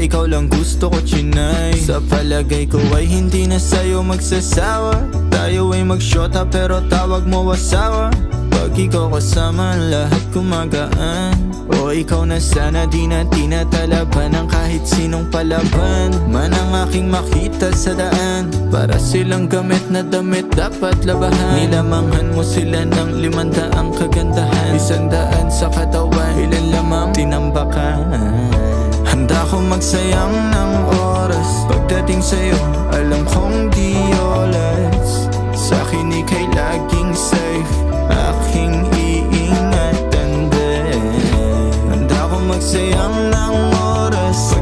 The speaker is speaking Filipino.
ikaw lang gusto ko chinay. Sa palagay ko ay hindi na sa'yo magsasawa. Tayo ay magsyota pero tawag mo asawa. Pag ikaw kasama lahat kumagaan. O ikaw na sana di na tinatalaban ng kahit sinong palaban man ang aking makita sa daan. Para silang gamit na damit dapat labahan. Nilamanghan mo sila ng 500 kagandahan. 100 sa katawan, ilan lamang tinambakan. Handa ko magsayang ng oras. Pagdating sa'yo, alam kong di oras. Sa'kin ika'y laging safe, aking iingatan din. Handa ko magsayang ng oras.